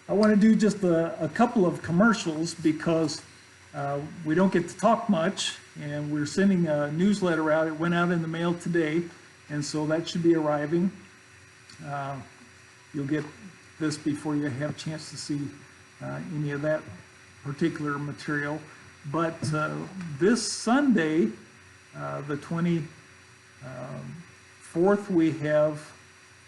I want to do just a couple of commercials because we don't get to talk much, and we're sending a newsletter out. It went out in the mail today, and so that should be arriving. You'll get this before you have a chance to see any of that particular material. But this Sunday, the 24th, we have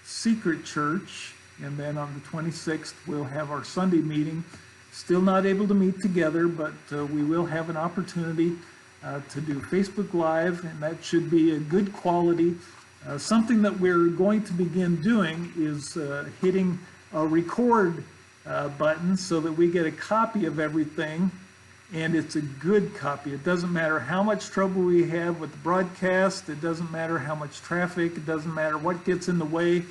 Secret Church, and then on the 26th we'll have our Sunday meeting. Still not able to meet together, but we will have an opportunity to do Facebook Live, and that should be a good quality. Something that we're going to begin doing is hitting a record button so that we get a copy of everything, and it's a good copy. It doesn't matter how much trouble we have with the broadcast, it doesn't matter how much traffic, it doesn't matter what gets in the way.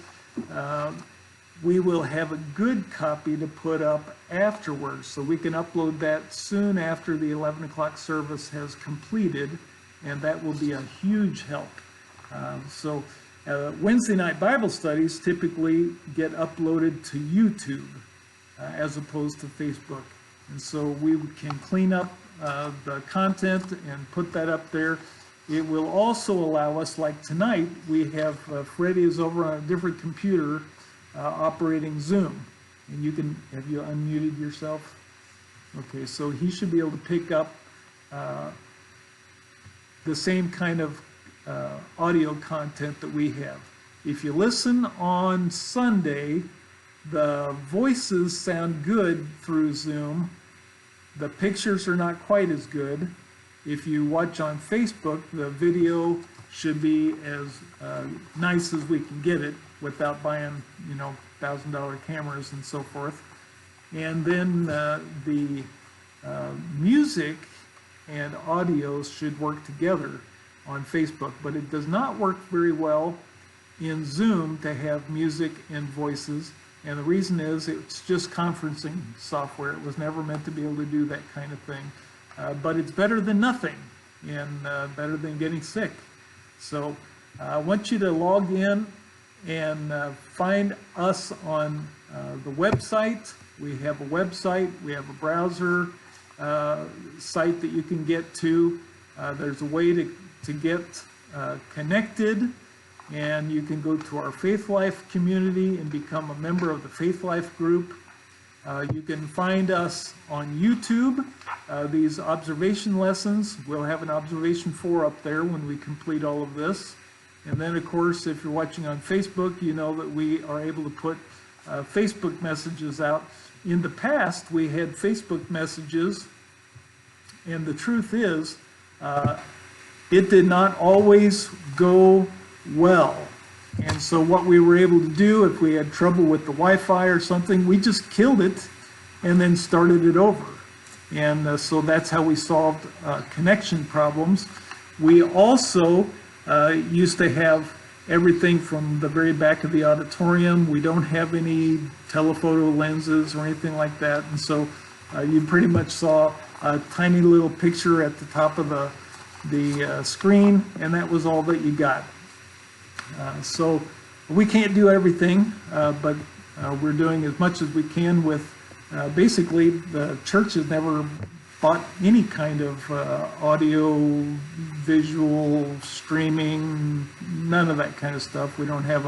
We will have a good copy to put up afterwards, so we can upload that soon after the 11 o'clock service has completed, and that will be a huge help. Wednesday night Bible studies typically get uploaded to YouTube as opposed to Facebook, and so we can clean up the content and put that up there. It will also allow us, like tonight, we have Freddie is over on a different computer operating Zoom, and you can, have you unmuted yourself? Okay, so he should be able to pick up the same kind of audio content that we have. If you listen on Sunday, the voices sound good through Zoom. The pictures are not quite as good. If you watch on Facebook, the video should be as nice as we can get it without buying, $1,000 cameras and so forth. And then the music and audio should work together on Facebook, but it does not work very well in Zoom to have music and voices, and the reason is it's just conferencing software. It was never meant to be able to do that kind of thing, but it's better than nothing, and better than getting sick. So I want you to log in and find us on the website. We have a website, we have a browser site that you can get to. There's a way to get connected, and you can go to our Faith Life community and become a member of the Faith Life group. You can find us on YouTube, these observation lessons. We'll have an observation 4 up there when we complete all of this. And then, of course, if you're watching on Facebook, you know that we are able to put Facebook messages out. In the past, we had Facebook messages, and the truth is, it did not always go well. And so what we were able to do, if we had trouble with the Wi-Fi or something, we just killed it and then started it over. And so that's how we solved connection problems. We also used to have everything from the very back of the auditorium. We don't have any telephoto lenses or anything like that. And so you pretty much saw a tiny little picture at the top of the screen, and that was all that you got. So we can't do everything, but we're doing as much as we can with basically the church has never bought any kind of audio, visual, streaming, none of that kind of stuff. We don't have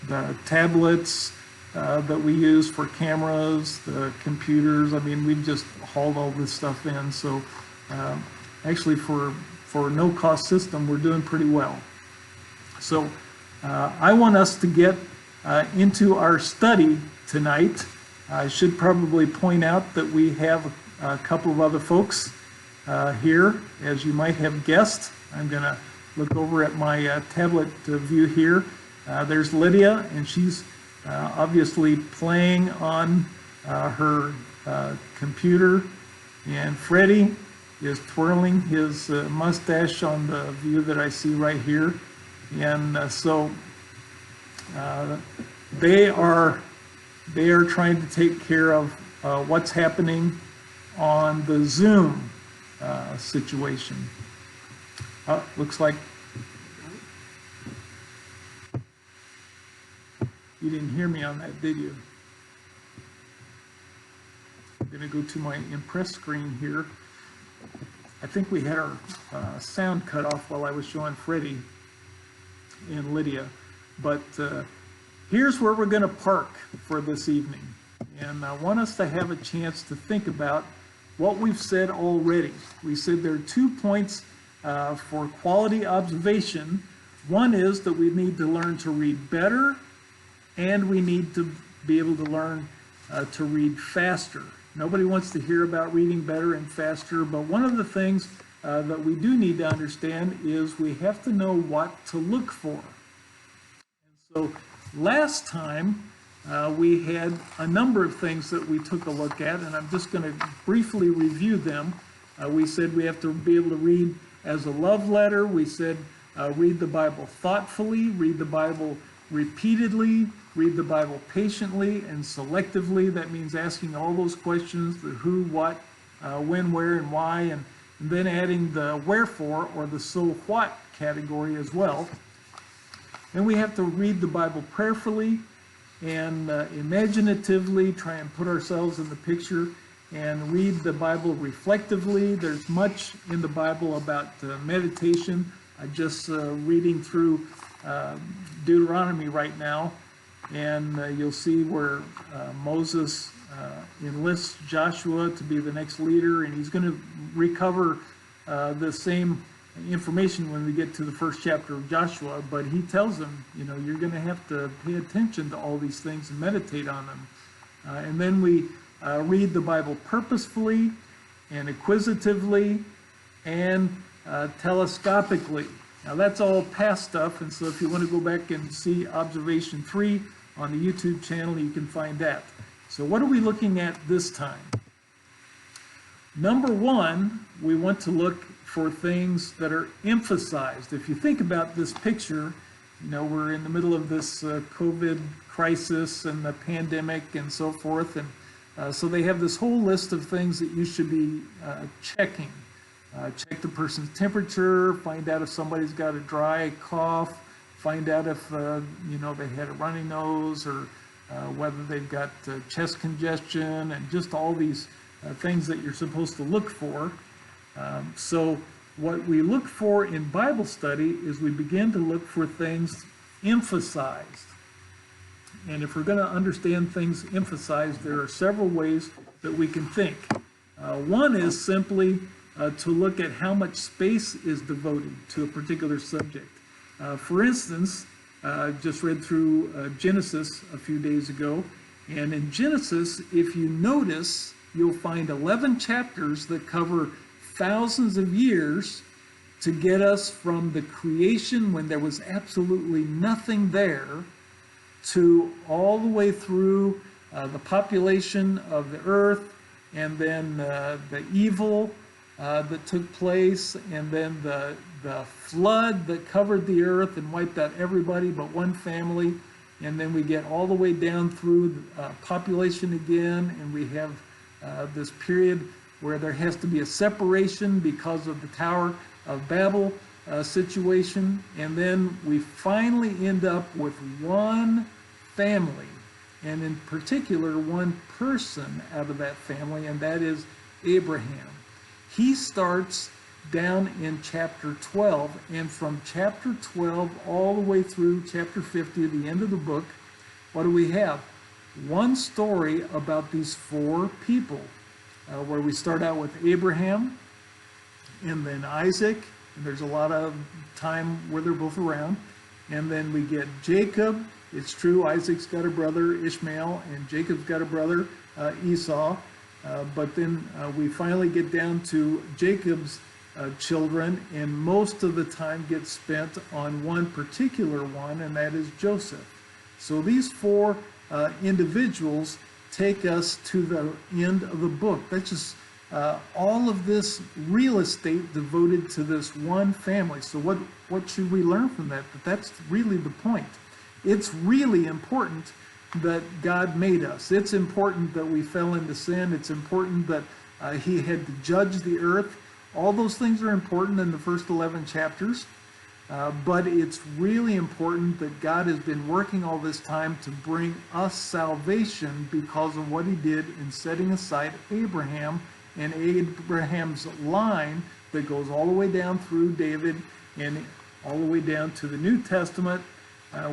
the tablets that we use for cameras, the computers. I mean, we've just hauled all this stuff in. So actually for a no-cost system, we're doing pretty well. So I want us to get into our study tonight. I should probably point out that we have a couple of other folks here, as you might have guessed. I'm going to look over at my tablet view here. There's Lydia, and she's obviously playing on her computer, and Freddie is twirling his mustache on the view that I see right here. And so they are trying to take care of what's happening on the Zoom situation. Looks like you didn't hear me on that, did you? I'm going to go to my Impress screen here. I think we had our sound cut off while I was showing Freddie and Lydia, but here's where we're going to park for this evening. And I want us to have a chance to think about what we've said already. We said there are 2 points for quality observation. One is that we need to learn to read better, and we need to be able to learn to read faster. Nobody wants to hear about reading better and faster, but one of the things that we do need to understand is we have to know what to look for. And so last time we had a number of things that we took a look at, and I'm just going to briefly review them. We said we have to be able to read as a love letter. We said read the Bible thoughtfully, read the Bible repeatedly, read the Bible patiently and selectively. That means asking all those questions, the who, what, when, where, and why, and then adding the wherefore or the so what category as well. And we have to read the Bible prayerfully and imaginatively, try and put ourselves in the picture, and read the Bible reflectively. There's much in the Bible about meditation. I'm just reading through Deuteronomy right now, and you'll see where Moses enlists Joshua to be the next leader, and he's going to recover the same information when we get to the first chapter of Joshua, but he tells them, you know, you're going to have to pay attention to all these things and meditate on them. And then we read the Bible purposefully and acquisitively and telescopically. Now that's all past stuff, and so if you want to go back and see observation 3 on the YouTube channel, you can find that. So what are we looking at this time? Number 1, we want to look for things that are emphasized. If you think about this picture, you know, we're in the middle of this COVID crisis and the pandemic and so forth, and so they have this whole list of things that you should be checking. Check the person's temperature, find out if somebody's got a dry cough, find out if you know, they had a runny nose, or whether they've got chest congestion, and just all these things that you're supposed to look for. So what we look for in Bible study is we begin to look for things emphasized. And if we're going to understand things emphasized, there are several ways that we can think. One is simply to look at how much space is devoted to a particular subject. For instance, I just read through Genesis a few days ago, and in Genesis, if you notice, you'll find 11 chapters that cover thousands of years to get us from the creation when there was absolutely nothing there to all the way through the population of the earth, and then the evil that took place, and then the flood that covered the earth and wiped out everybody but one family, and then we get all the way down through population again, and we have this period where there has to be a separation because of the Tower of Babel situation, and then we finally end up with one family, and in particular one person out of that family, and that is Abraham. He starts down in chapter 12, and from chapter 12 all the way through chapter 50, the end of the book, what do we have? One story about these 4 people, where we start out with Abraham, and then Isaac, and there's a lot of time where they're both around, and then we get Jacob. It's true, Isaac's got a brother, Ishmael, and Jacob's got a brother, Esau, but then we finally get down to Jacob's children, and most of the time gets spent on one particular one, and that is Joseph. So these 4 individuals take us to the end of the book. That's just all of this real estate devoted to this one family. So what should we learn from that? But that's really the point. It's really important that God made us. It's important that we fell into sin. It's important that he had to judge the earth. All those things are important in the first 11 chapters. but it's really important that God has been working all this time to bring us salvation because of what he did in setting aside Abraham and Abraham's line that goes all the way down through David and all the way down to the New Testament,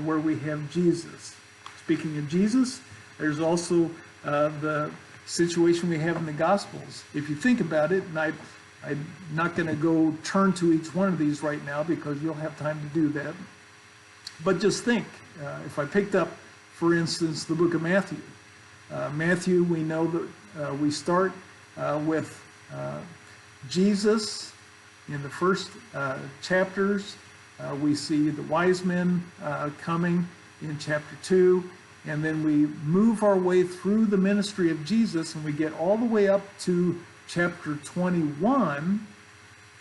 where we have Jesus. Speaking of Jesus, there's also the situation we have in the Gospels. If you think about it, and I'm not going to go turn to each one of these right now because you'll have time to do that. But just think, if I picked up, for instance, the book of Matthew. Matthew, we know that we start with Jesus in the first chapters. We see the wise men coming in chapter 2. And then we move our way through the ministry of Jesus, and we get all the way up to chapter 21.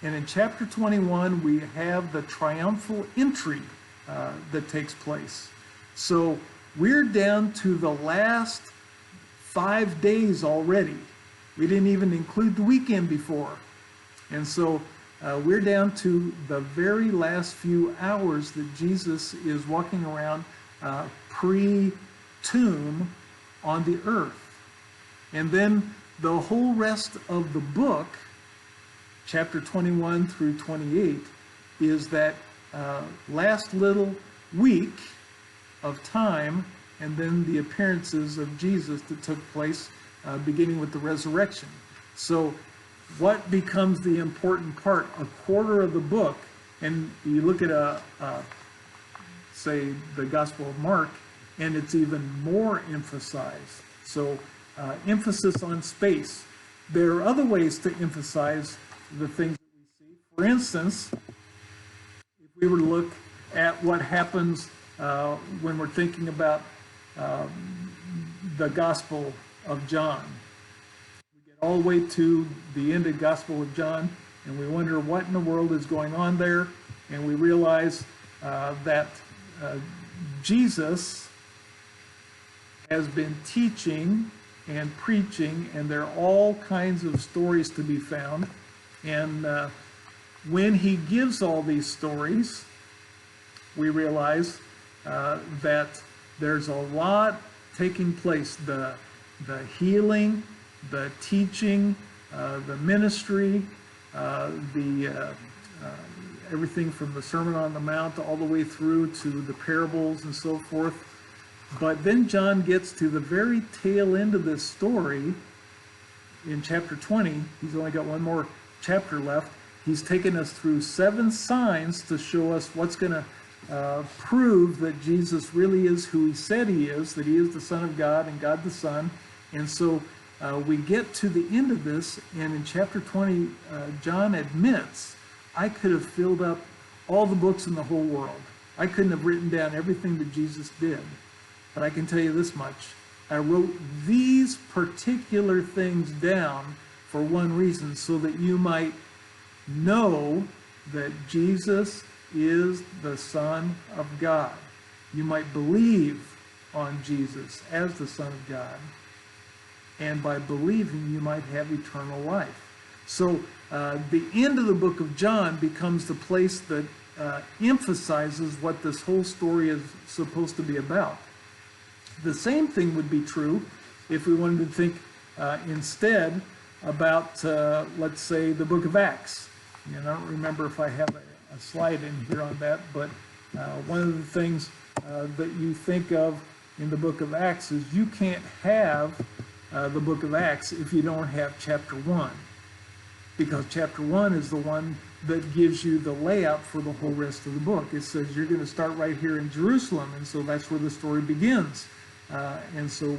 And in chapter 21, we have the triumphal entry that takes place. So we're down to the last 5 days already. We didn't even include the weekend before. And so we're down to the very last few hours that Jesus is walking around pre-tomb on the earth. And then the whole rest of the book, chapter 21 through 28, is that last little week of time, and then the appearances of Jesus that took place beginning with the resurrection. So what becomes the important part? A quarter of the book, and you look at say the Gospel of Mark, and it's even more emphasized. So emphasis on space. There are other ways to emphasize the things that we see. For instance, if we were to look at what happens when we're thinking about the Gospel of John. We get all the way to the end of the Gospel of John, and we wonder what in the world is going on there, and we realize that Jesus has been teaching and preaching, and there are all kinds of stories to be found. And when he gives all these stories, we realize that there's a lot taking place. The healing, the teaching, the ministry, everything from the Sermon on the Mount all the way through to the parables and so forth. But then John gets to the very tail end of this story in chapter 20. He's only got one more chapter left. He's taken us through 7 signs to show us what's going to prove that Jesus really is who he said he is, that he is the Son of God and God the Son. And so we get to the end of this, and in chapter 20, John admits, I could have filled up all the books in the whole world. I couldn't have written down everything that Jesus did. But I can tell you this much. I wrote these particular things down for one reason, so that you might know that Jesus is the Son of God. You might believe on Jesus as the Son of God. And by believing, you might have eternal life. So the end of the book of John becomes the place that emphasizes what this whole story is supposed to be about. The same thing would be true if we wanted to think instead about, let's say, the book of Acts. And I don't remember if I have a slide in here on that, but one of the things that you think of in the book of Acts is you can't have the book of Acts if you don't have chapter 1. Because chapter 1 is the one that gives you the layout for the whole rest of the book. It says you're going to start right here in Jerusalem, and so that's where the story begins. And so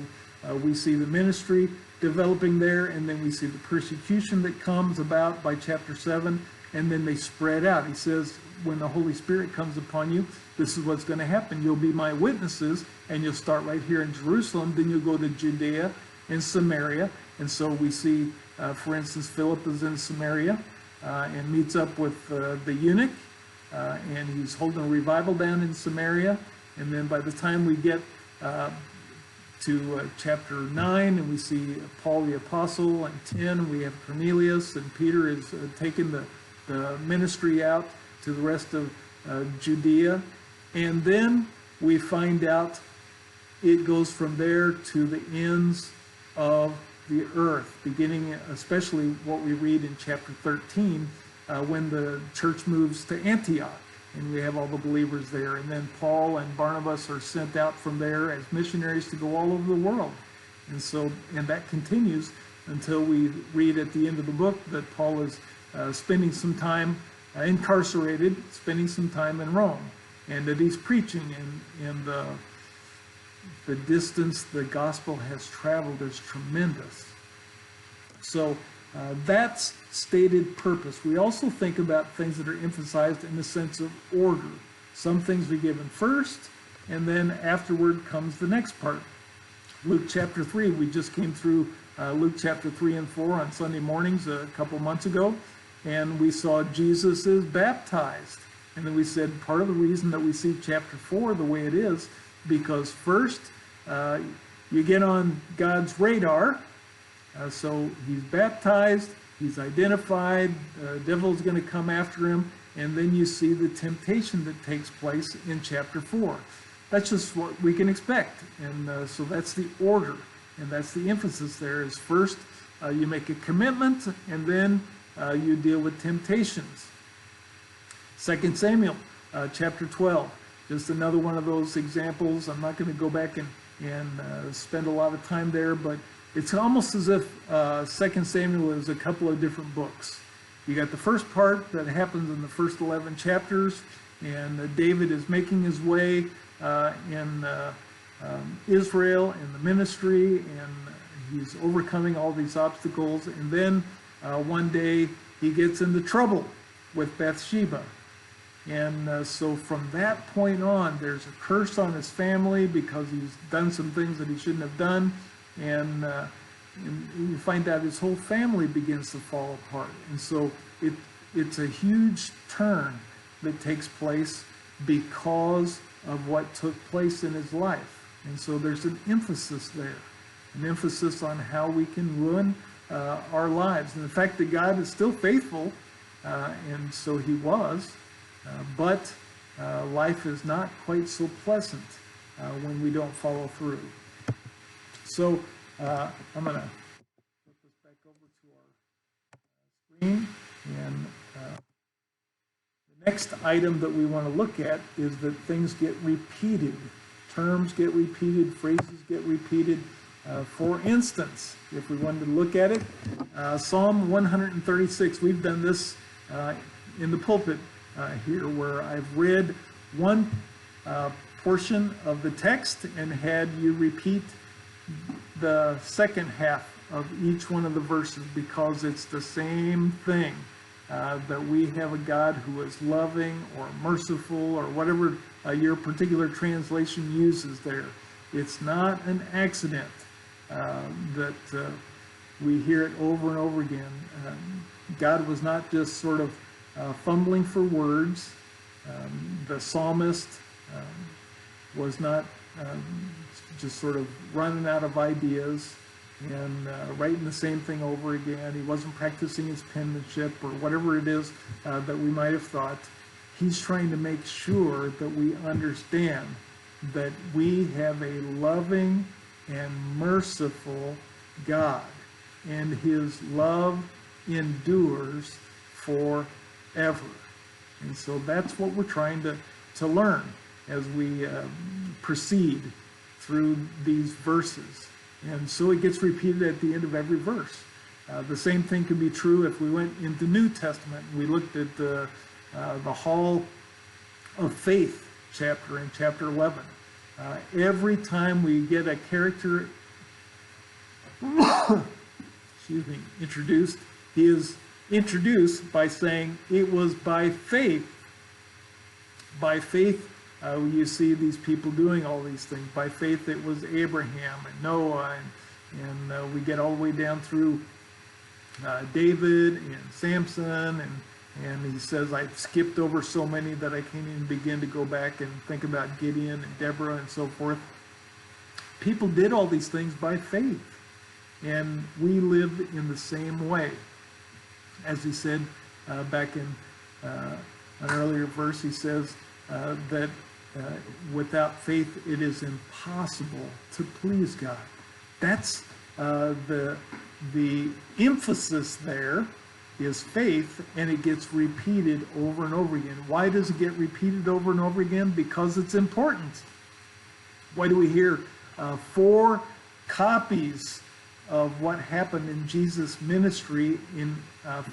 we see the ministry developing there, and then we see the persecution that comes about by chapter 7, and then they spread out. He says, when the Holy Spirit comes upon you, this is what's going to happen. You'll be my witnesses, and you'll start right here in Jerusalem, then you'll go to Judea and Samaria. And so we see, for instance, Philip is in Samaria and meets up with the eunuch, and he's holding a revival down in Samaria. And then by the time we get to chapter 9, and we see Paul the Apostle, and 10, we have Cornelius, and Peter is taking the ministry out to the rest of Judea. And then we find out it goes from there to the ends of the earth, beginning especially what we read in chapter 13, when the church moves to Antioch, and we have all the believers there. And then Paul and Barnabas are sent out from there as missionaries to go all over the world. And that continues until we read at the end of the book that Paul is spending some time incarcerated, spending some time in Rome, and that he's preaching, and the distance the gospel has traveled is tremendous. So that's stated purpose. We also think about things that are emphasized in the sense of order. Some things are given first, and then afterward comes the next part. Luke chapter 3, we just came through Luke chapter 3 and 4 on Sunday mornings a couple months ago, and we saw Jesus is baptized. And then we said part of the reason that we see chapter 4 the way it is, because first you get on God's radar. So he's baptized, he's identified, the devil's going to come after him, and then you see the temptation that takes place in chapter 4. That's just what we can expect. And so that's the order, and that's the emphasis there, is first you make a commitment, and then you deal with temptations. 2 Samuel chapter 12, just another one of those examples. I'm not going to go back and spend a lot of time there, but it's almost as if 2 Samuel is a couple of different books. You got the first part that happens in the first 11 chapters, and David is making his way in Israel in the ministry, and he's overcoming all these obstacles. And then one day he gets into trouble with Bathsheba. And so from that point on, there's a curse on his family because he's done some things that he shouldn't have done. And you find out his whole family begins to fall apart. And so it's a huge turn that takes place because of what took place in his life. And so there's an emphasis there, an emphasis on how we can ruin our lives. And the fact that God is still faithful, and so he was, but life is not quite so pleasant when we don't follow through. So I'm going to put this back over to our screen. And the next item that we want to look at is that things get repeated. Terms get repeated, phrases get repeated. For instance, if we wanted to look at it, Psalm 136, we've done this in the pulpit here, where I've read one portion of the text and had you repeat the second half of each one of the verses, because it's the same thing, that we have a God who is loving or merciful, or whatever your particular translation uses there. It's not an accident that we hear it over and over again. God was not just sort of fumbling for words. The psalmist was not just sort of running out of ideas and writing the same thing over again. He wasn't practicing his penmanship or whatever it is that we might have thought. He's trying to make sure that we understand that we have a loving and merciful God, and his love endures forever. And so that's what we're trying to learn as we proceed through these verses. And so it gets repeated at the end of every verse. The same thing could be true if we went into New Testament and we looked at the Hall of Faith chapter in chapter 11. Every time we get a character introduced, he is introduced by saying it was by faith. By faith, you see these people doing all these things. By faith, it was Abraham and Noah, and we get all the way down through David and Samson, and he says, I've skipped over so many that I can't even begin to go back and think about Gideon and Deborah and so forth. People did all these things by faith, and we live in the same way. As he said back in an earlier verse, he says that without faith it is impossible to please God. That's the emphasis there is faith, and it gets repeated over and over again. Why does it get repeated over and over again? Because it's important. Why do we hear 4 copies of what happened in Jesus' ministry in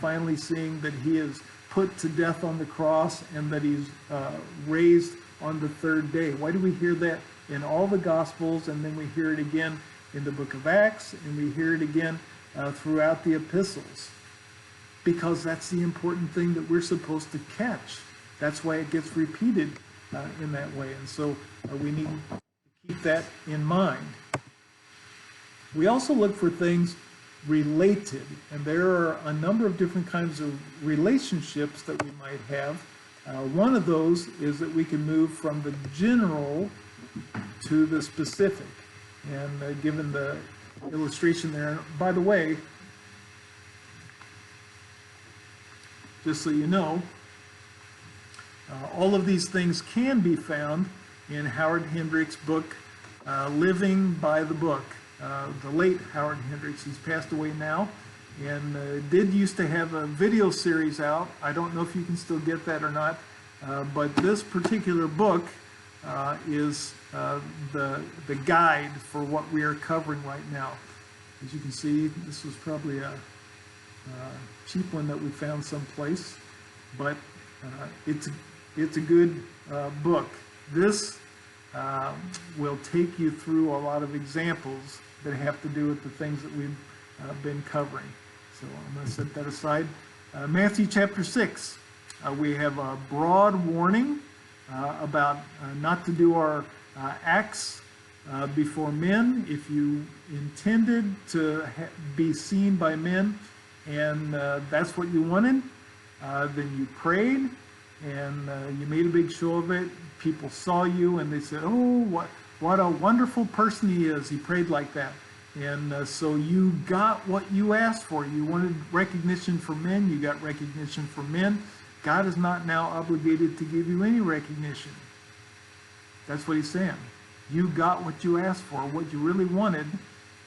finally seeing that he is put to death on the cross and that he's raised on the 3rd day? Why do we hear that in all the Gospels, and then we hear it again in the book of Acts, and we hear it again throughout the epistles? Because that's the important thing that we're supposed to catch. That's why it gets repeated in that way. And so we need to keep that in mind. We also look for things related, and there are a number of different kinds of relationships that we might have. One of those is that we can move from the general to the specific. And given the illustration there, by the way, just so you know, all of these things can be found in Howard Hendricks' book, Living by the Book. The late Howard Hendricks, he's passed away now, and did used to have a video series out. I don't know if you can still get that or not, but this particular book is the guide for what we are covering right now. As you can see, this was probably a cheap one that we found someplace, but it's a good book. This will take you through a lot of examples that have to do with the things that we've been covering. So I'm going to set that aside. Matthew chapter 6, we have a broad warning about not to do our acts before men. If you intended to be seen by men, and that's what you wanted, then you prayed, and you made a big show of it. People saw you, and they said, "Oh, what a wonderful person he is. He prayed like that." And so you got what you asked for. You wanted recognition from men. You got recognition from men. God is not now obligated to give you any recognition. That's what he's saying. You got what you asked for. What you really wanted,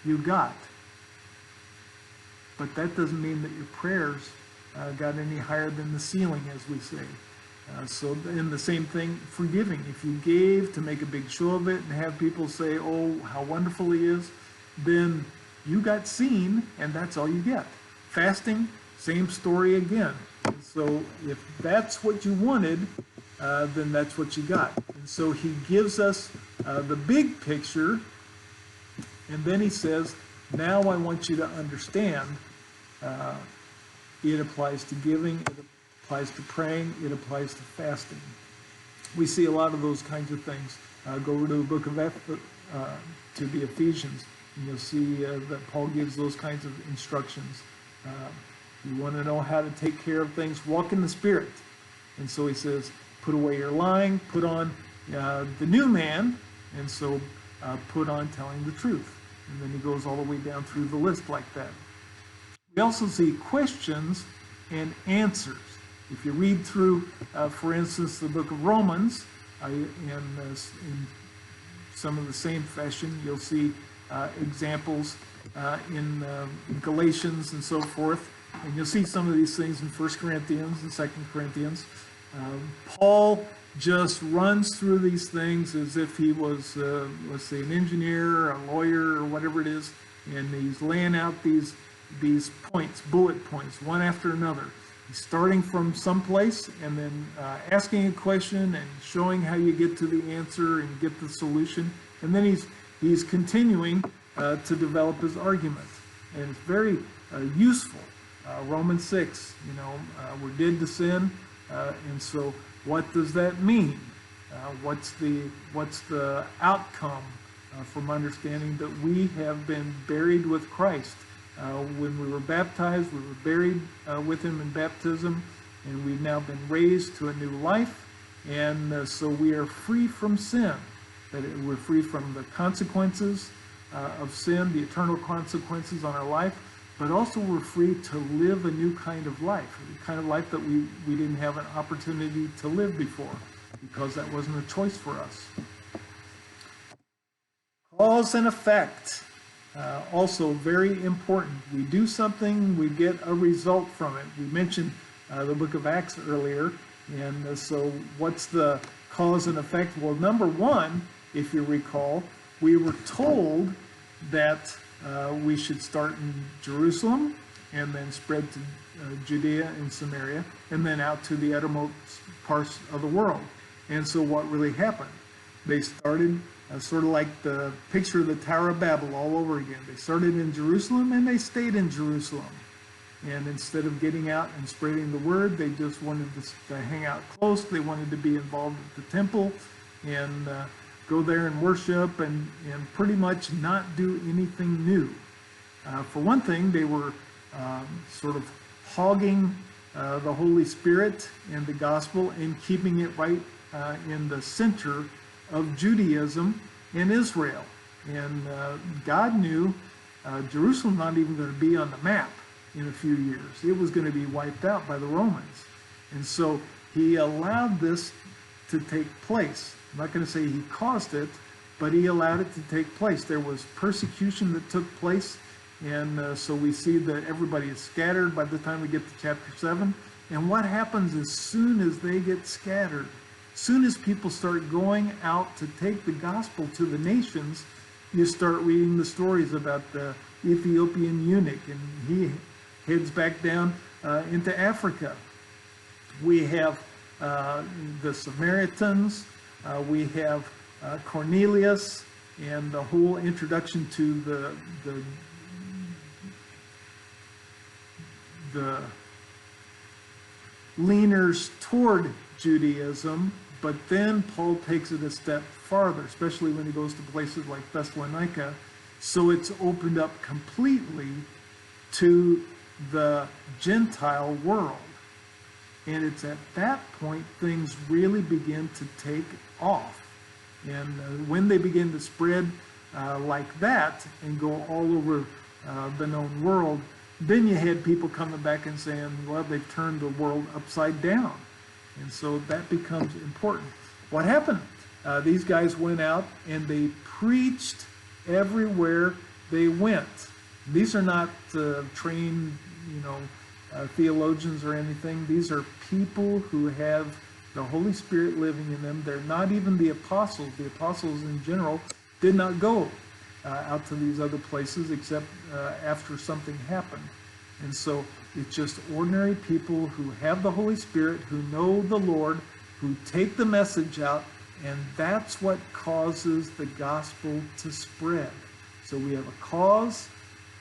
you got. But that doesn't mean that your prayers got any higher than the ceiling, as we say. So in the same thing, forgiving. If you gave to make a big show of it and have people say, "Oh, how wonderful he is," then you got seen, and that's all you get. Fasting, same story again. And so if that's what you wanted, then that's what you got. And so he gives us the big picture, and then he says, now I want you to understand it applies to giving, it applies to praying, it applies to fasting. We see a lot of those kinds of things. Go over to the book of to the Ephesians, and you'll see that Paul gives those kinds of instructions. You want to know how to take care of things, walk in the Spirit. And so he says, put away your lying, put on the new man, and so put on telling the truth. And then he goes all the way down through the list like that. We also see questions and answers. If you read through, for instance, the book of Romans, in some of the same fashion, you'll see examples in Galatians and so forth. And you'll see some of these things in 1 Corinthians and 2 Corinthians. Paul just runs through these things as if he was, let's say, an engineer, a lawyer, or whatever it is, and he's laying out these points, bullet points, one after another. He's starting from someplace and then asking a question and showing how you get to the answer and get the solution. And then he's continuing to develop his argument. And it's very useful. Romans 6, we're dead to sin, and so what does that mean? What's the outcome from understanding that we have been buried with Christ? When we were baptized, we were buried with him in baptism, and we've now been raised to a new life, and so we are free from sin. That we're free from the consequences of sin, the eternal consequences on our life, but also we're free to live a new kind of life, a kind of life that we didn't have an opportunity to live before, because that wasn't a choice for us. Cause and effect, also very important. We do something, we get a result from it. We mentioned the book of Acts earlier, and so what's the cause and effect? Well, number one, if you recall, we were told that we should start in Jerusalem and then spread to Judea and Samaria and then out to the uttermost parts of the world. And so what really happened? They started sort of like the picture of the Tower of Babel all over again. They started in Jerusalem and they stayed in Jerusalem. And instead of getting out and spreading the word, they just wanted to hang out close. They wanted to be involved with the temple and go there and worship and pretty much not do anything new. For one thing, they were sort of hogging the Holy Spirit and the gospel and keeping it right in the center of Judaism and Israel. And God knew Jerusalem not even going to be on the map in a few years. It was going to be wiped out by the Romans. And so he allowed this to take place. I'm not going to say he caused it, but he allowed it to take place. There was persecution that took place, and so we see that everybody is scattered by the time we get to chapter 7. And what happens as soon as they get scattered? As soon as people start going out to take the gospel to the nations, you start reading the stories about the Ethiopian eunuch, and he heads back down into Africa. We have the Samaritans, we have Cornelius, and the whole introduction to the leaners toward Judaism. But then Paul takes it a step farther, especially when he goes to places like Thessalonica. So it's opened up completely to the Gentile world. And it's at that point things really begin to take off. And when they begin to spread like that and go all over the known world, then you had people coming back and saying, well, they've turned the world upside down. And so that becomes important. What happened? These guys went out and they preached everywhere they went. These are not trained, theologians or anything. These are people who have the Holy Spirit living in them. They're not even the apostles. The apostles in general did not go out to these other places except after something happened. And so it's just ordinary people who have the Holy Spirit, who know the Lord, who take the message out, and that's what causes the gospel to spread. So we have a cause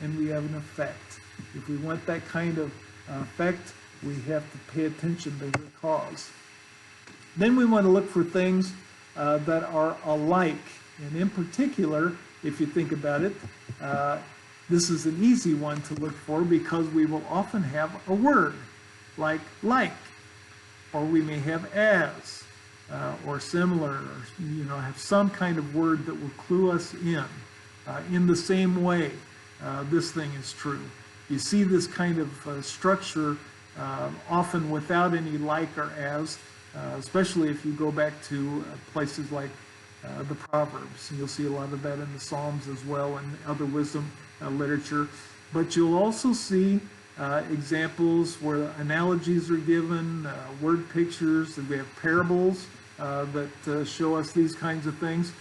and we have an effect. If we want that kind of effect, we have to pay attention to the cause. Then we want to look for things that are alike. And in particular, if you think about it, this is an easy one to look for because we will often have a word like, or we may have as, or similar, or have some kind of word that will clue us in the same way. This thing is true. You see this kind of structure often without any like or as, especially if you go back to places like the Proverbs. And you'll see a lot of that in the Psalms as well and other wisdom literature. But you'll also see examples where analogies are given, word pictures, and we have parables that show us these kinds of things.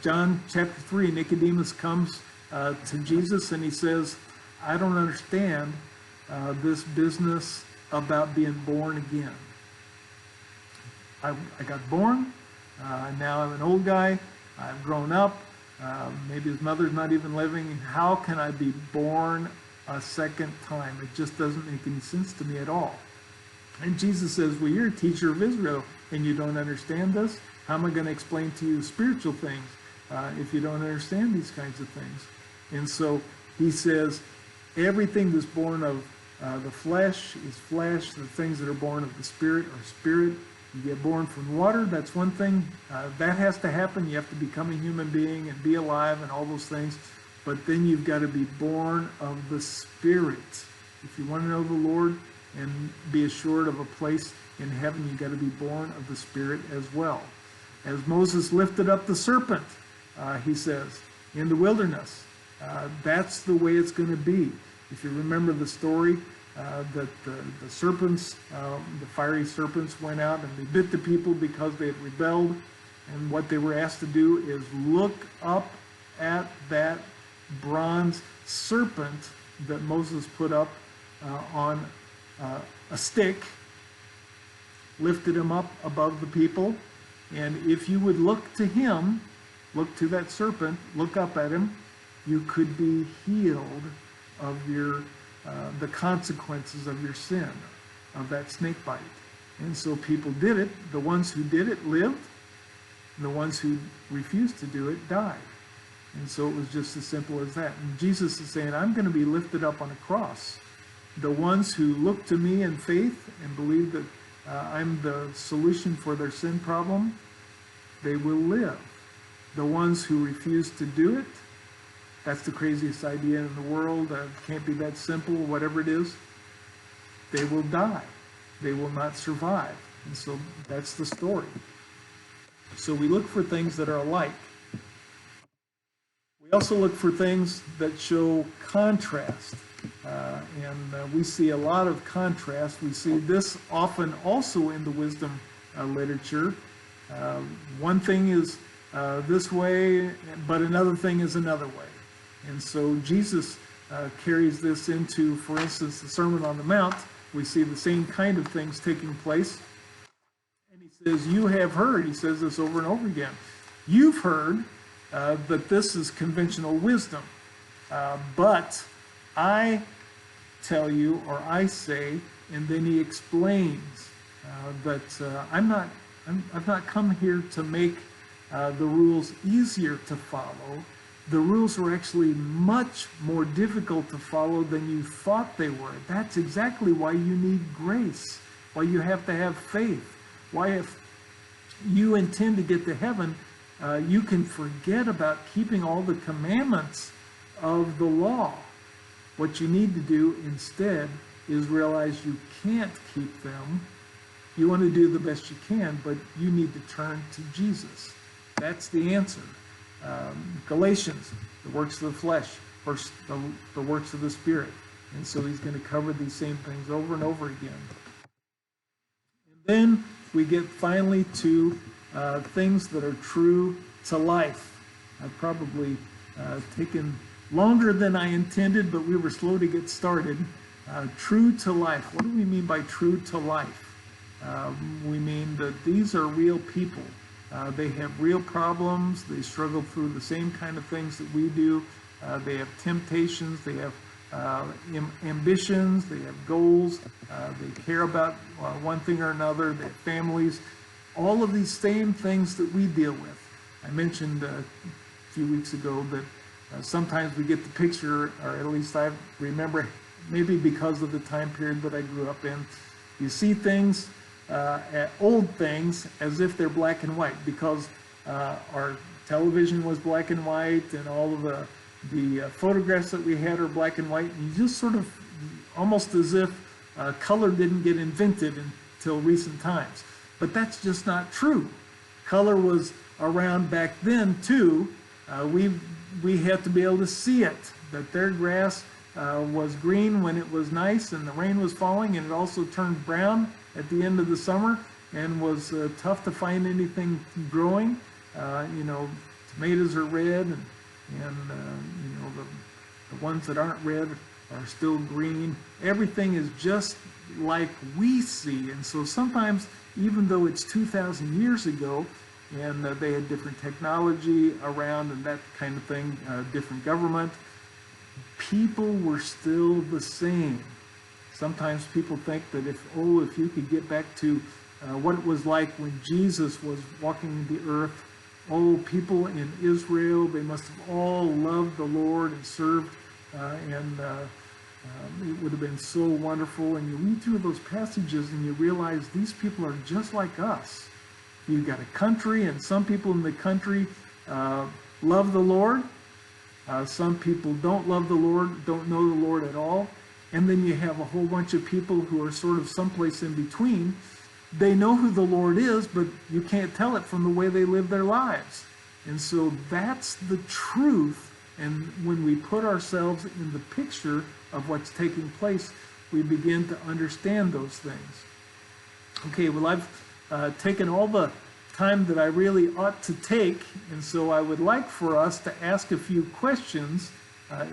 John chapter 3, Nicodemus comes to Jesus and he says, I don't understand this business about being born again. I got born, now I'm an old guy, I've grown up, maybe his mother's not even living. How can I be born a second time? It just doesn't make any sense to me at all. And Jesus says, well, you're a teacher of Israel and you don't understand this? How am I going to explain to you spiritual things if you don't understand these kinds of things? And so he says, everything that's born of the flesh is flesh. The things that are born of the spirit are spirit. You get born from water, that's one thing. That has to happen. You have to become a human being and be alive and all those things. but then you've got to be born of the Spirit. If you want to know the Lord and be assured of a place in heaven, you've got to be born of the Spirit as well. As Moses lifted up the serpent, he says, in the wilderness, that's the way it's going to be. If you remember the story, that the serpents, the fiery serpents went out and they bit the people because they had rebelled. And what they were asked to do is look up at that bronze serpent that Moses put up on a stick, lifted him up above the people. And if you would look to him, look to that serpent, look up at him, you could be healed of the consequences of your sin, of that snake bite. And so people did it. The ones who did it lived. The ones who refused to do it died. And so it was just as simple as that. And Jesus is saying, I'm going to be lifted up on a cross. The ones who look to me in faith and believe that I'm the solution for their sin problem, they will live. The ones who refuse to do it, that's the craziest idea in the world. It can't be that simple, whatever it is. They will die. They will not survive. And so that's the story. So we look for things that are alike. We also look for things that show contrast. And we see a lot of contrast. We see this often also in the wisdom literature. One thing is this way, but another thing is another way. And so Jesus carries this into, for instance, the Sermon on the Mount. We see the same kind of things taking place. And he says, you have heard, he says this over and over again, you've heard that this is conventional wisdom. But I tell you, or I say, and then he explains that I've not come here to make the rules easier to follow. The rules are actually much more difficult to follow than you thought they were. That's exactly why you need grace, why you have to have faith, why if you intend to get to heaven, you can forget about keeping all the commandments of the law. What you need to do instead is realize you can't keep them. You want to do the best you can, but you need to turn to Jesus. That's the answer. Galatians, the works of the flesh, versus the works of the Spirit. And so he's going to cover these same things over and over again. And then we get finally to things that are true to life. I've probably taken longer than I intended, but we were slow to get started. True to life. What do we mean by true to life? We mean that these are real people. They have real problems. They struggle through the same kind of things that we do. They have temptations. They have ambitions. They have goals. They care about one thing or another. They have families. All of these same things that we deal with. I mentioned a few weeks ago that sometimes we get the picture, or at least I remember, maybe because of the time period that I grew up in, you see things, old things, as if they're black and white, because our television was black and white, and all of the photographs that we had are black and white, and you just sort of, almost as if color didn't get invented until recent times. But that's just not true. Color was around back then too. We had to be able to see it, that their grass was green when it was nice and the rain was falling, and it also turned brown at the end of the summer and was tough to find anything growing. Tomatoes are red, and the ones that aren't red are still green. Everything is just like we see. And so sometimes, even though it's 2,000 years ago, and they had different technology around and that kind of thing, different government, people were still the same. Sometimes people think that if you could get back to what it was like when Jesus was walking the earth, people in Israel, they must have all loved the Lord and served, and it would have been so wonderful. And you read through those passages and you realize these people are just like us. You've got a country, and some people in the country love the Lord, Some people don't love the Lord, don't know the Lord at all. And then you have a whole bunch of people who are sort of someplace in between. They know who the Lord is, but you can't tell it from the way they live their lives. And so that's the truth. And when we put ourselves in the picture of what's taking place, we begin to understand those things. Okay, well, I've taken all the time that I really ought to take, and so I would like for us to ask a few questions,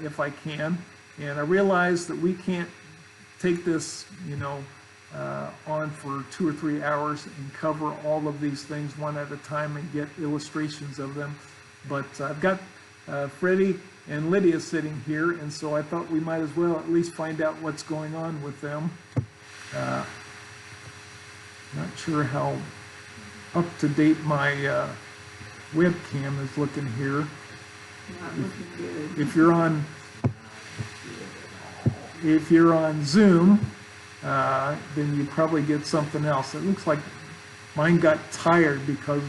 if I can. And I realize that we can't take this, on for 2 or 3 hours and cover all of these things one at a time and get illustrations of them. But I've got Freddie and Lydia sitting here, and so I thought we might as well at least find out what's going on with them. Not sure how up to date my webcam is looking here. Not looking good. If you're on Zoom, then you probably get something else. It looks like mine got tired because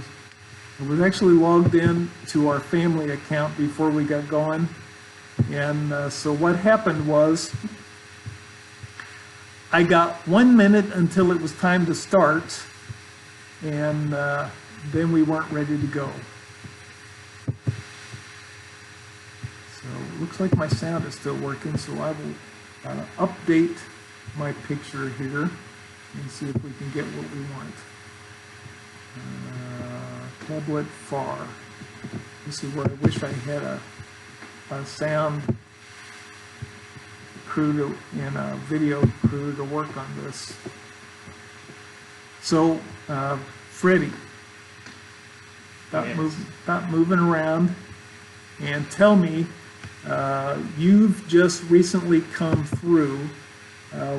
I was actually logged in to our family account before we got going. And so what happened was I got 1 minute until it was time to start, and then we weren't ready to go. So it looks like my sound is still working, so I will update my picture here and see if we can get what we want. Tablet far. This is where I wish I had a sound crew and a video crew to work on this. So, Freddie, stop moving around and tell me, you've just recently come through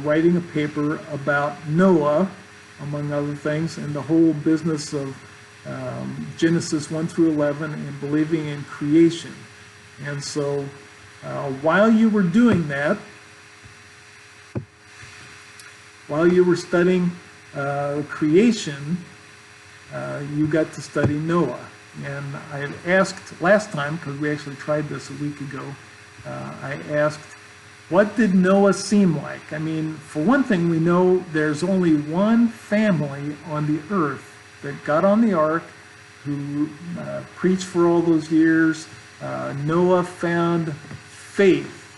writing a paper about Noah, among other things, and the whole business of Genesis 1 through 11 and believing in creation. And so while you were doing that, while you were studying creation, you got to study Noah. And I had asked last time, because we actually tried this a week ago, I asked, what did Noah seem like? I mean, for one thing, we know there's only one family on the earth that got on the ark, who preached for all those years. Noah found faith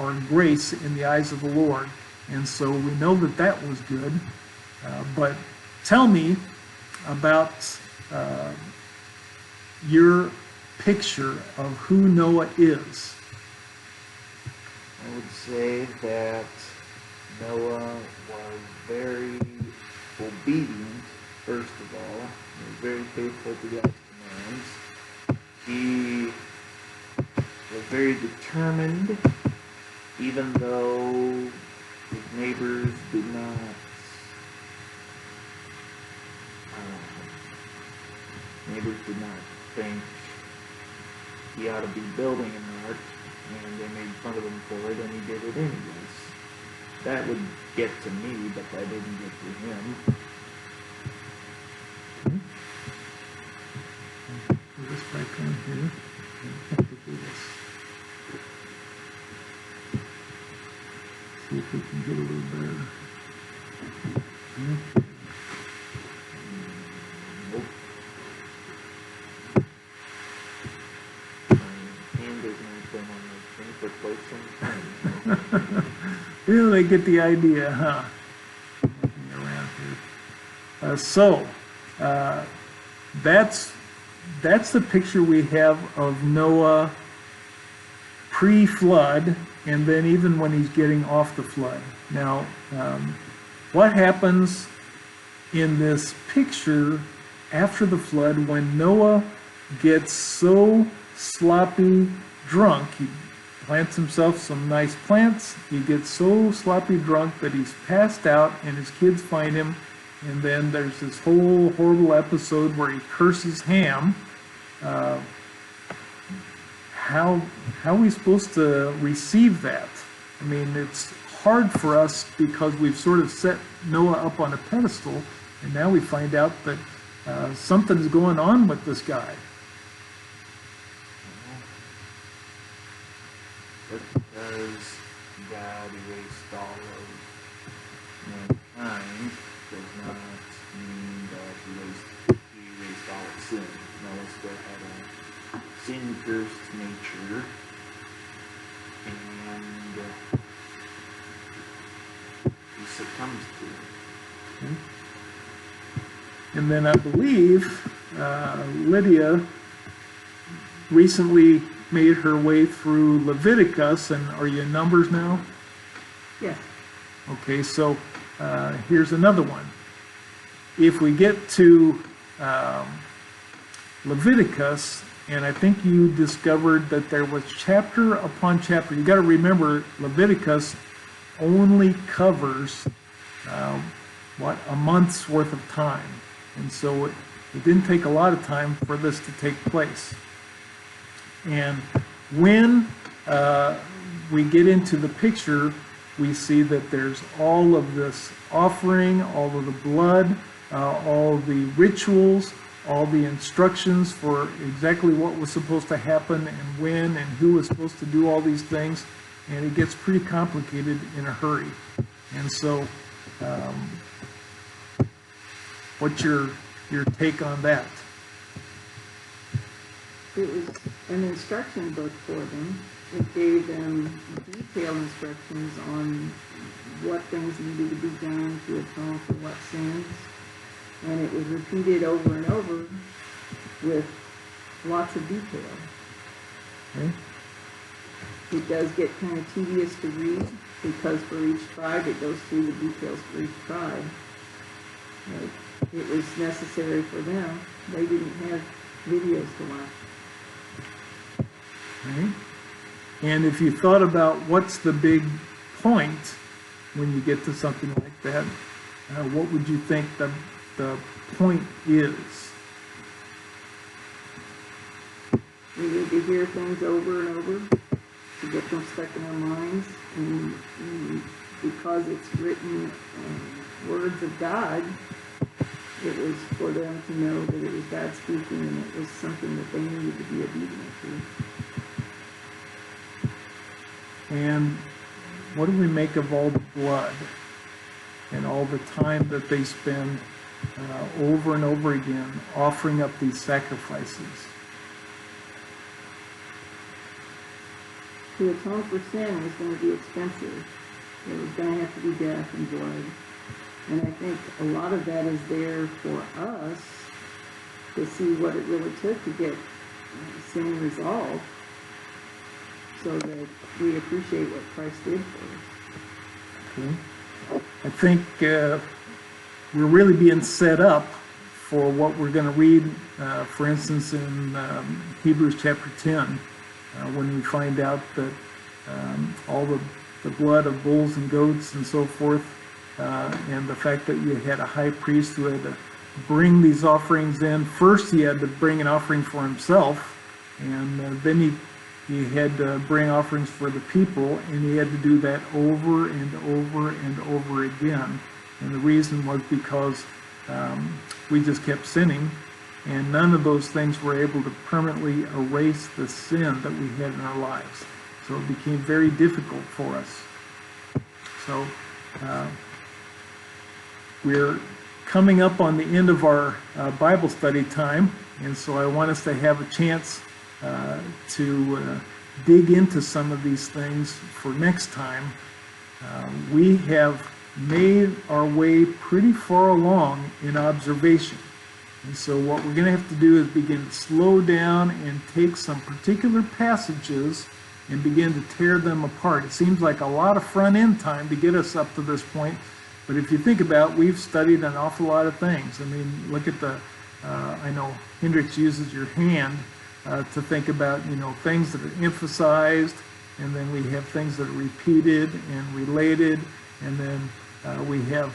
or grace in the eyes of the Lord. And so we know that that was good. But tell me about your picture of who Noah is. I would say that Noah was very obedient, first of all. He was very faithful to God's commands. He was very determined, even though his neighbors did not think he ought to be building an ark, and they made fun of him for it, and he did it anyways. That would get to me, but that didn't get to him. Put this back on here. I have to do this. See if we can get a little better. Okay. Yeah, they get the idea, huh? Looking around here. That's the picture we have of Noah pre-flood, and then even when he's getting off the flood. Now, what happens in this picture after the flood when Noah gets so sloppy drunk? He plants himself some nice plants. He gets so sloppy drunk that he's passed out, and his kids find him. And then there's this whole horrible episode where he curses Ham. How are we supposed to receive that? I mean, it's hard for us because we've sort of set Noah up on a pedestal, and now we find out that something's going on with this guy. but because God erased all of mankind does not mean that he erased all of sin. Noah still had a sin-cursed nature, and he succumbs to it. Okay. And then I believe Lydia recently made her way through Leviticus, and are you in Numbers now? Yes. Okay, so here's another one. If we get to Leviticus, and I think you discovered that there was chapter upon chapter. You got to remember, Leviticus only covers a month's worth of time, and so it didn't take a lot of time for this to take place. And when we get into the picture, we see that there's all of this offering, all of the blood, all of the rituals, all the instructions for exactly what was supposed to happen and when and who was supposed to do all these things, and it gets pretty complicated in a hurry. And so, what's your take on that? It was an instruction book for them. It gave them detailed instructions on what things needed to be done to atone for what sins. And it was repeated over and over with lots of detail. Okay. It does get kind of tedious to read because for each tribe it goes through the details for each tribe. But it was necessary for them. They didn't have videos to watch. Okay. And if you thought about what's the big point when you get to something like that, what would you think the point is? We need to hear things over and over to get them stuck in our minds, and because it's written words of God, it was for them to know that it was God speaking and it was something that they needed to be obedient to. And what do we make of all the blood and all the time that they spend over and over again offering up these sacrifices? To atone for sin was going to be expensive. There was going to have to be death and blood. And I think a lot of that is there for us to see what it really took to get sin resolved, so that we appreciate what Christ did for us. Okay. I think we're really being set up for what we're going to read, for instance, in Hebrews chapter 10, when we find out that all the blood of bulls and goats and so forth, and the fact that you had a high priest who had to bring these offerings in. First, he had to bring an offering for himself, and then he had to bring offerings for the people, and he had to do that over and over and over again. And the reason was because we just kept sinning, and none of those things were able to permanently erase the sin that we had in our lives. So it became very difficult for us. So we're coming up on the end of our Bible study time, and so I want us to have a chance to dig into some of these things for next time. We have made our way pretty far along in observation. And so what we're going to have to do is begin to slow down and take some particular passages and begin to tear them apart. It seems like a lot of front-end time to get us up to this point, but if you think about it, we've studied an awful lot of things. I mean, look at I know Hendricks uses your hand to think about, things that are emphasized, and then we have things that are repeated and related, and then we have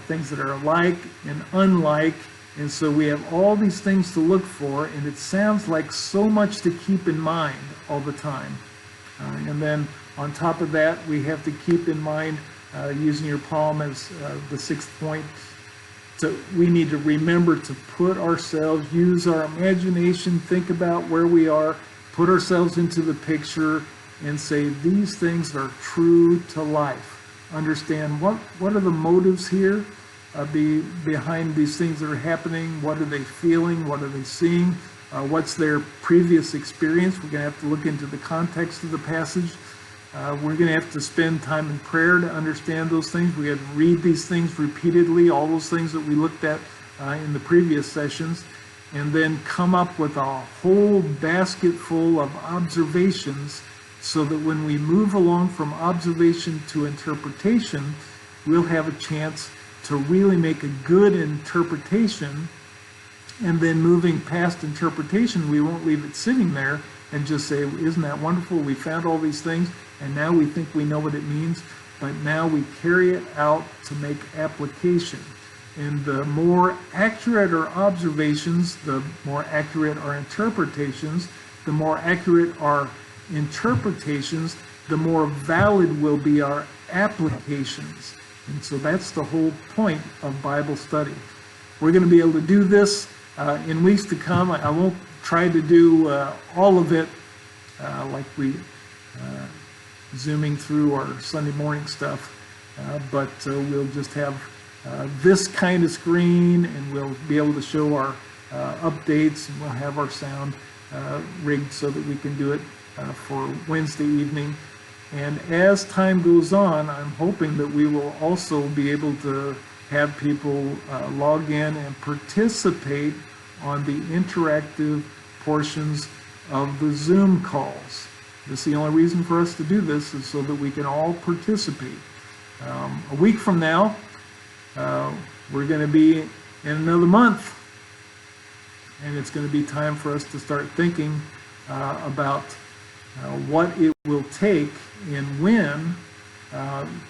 things that are alike and unlike, and so we have all these things to look for, and it sounds like so much to keep in mind all the time. And then on top of that, we have to keep in mind, using your palm as the 6th point, so we need to remember to put ourselves, use our imagination, think about where we are, put ourselves into the picture, and say, these things are true to life. Understand what are the motives here behind these things that are happening? What are they feeling? What are they seeing? What's their previous experience? We're going to have to look into the context of the passage. We're going to have to spend time in prayer to understand those things. We have to read these things repeatedly, all those things that we looked at in the previous sessions, and then come up with a whole basket full of observations so that when we move along from observation to interpretation, we'll have a chance to really make a good interpretation. And then moving past interpretation, we won't leave it sitting there and just say, isn't that wonderful? We found all these things, and now we think we know what it means, but now we carry it out to make application. And the more accurate our observations, the more accurate our interpretations. The more accurate our interpretations, the more valid will be our applications. And so that's the whole point of Bible study. We're going to be able to do this in weeks to come. I won't try to do all of it like we zooming through our Sunday morning stuff, but we'll just have this kind of screen, and we'll be able to show our updates, and we'll have our sound rigged so that we can do it for Wednesday evening. And as time goes on, I'm hoping that we will also be able to have people log in and participate on the interactive portions of the Zoom calls. That's the only reason for us to do this, is so that we can all participate. A week from now, we're going to be in another month, and it's going to be time for us to start thinking about what it will take and when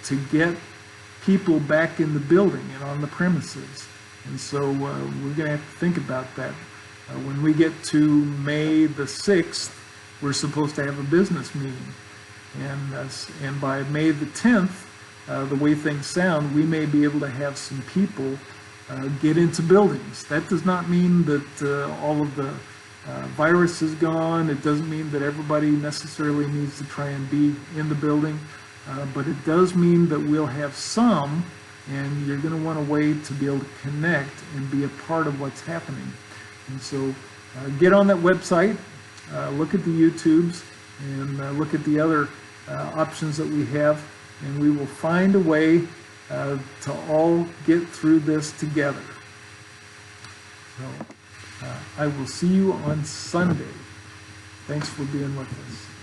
to get people back in the building and on the premises. And so we're going to have to think about that. When we get to May the 6th, we're supposed to have a business meeting. And by May the 10th, the way things sound, we may be able to have some people get into buildings. That does not mean that all of the virus is gone. It doesn't mean that everybody necessarily needs to try and be in the building, but it does mean that we'll have some, and you're going to want a way to be able to connect and be a part of what's happening. And so get on that website, look at the YouTubes, and look at the other options that we have, and we will find a way to all get through this together. So I will see you on Sunday. Thanks for being with us.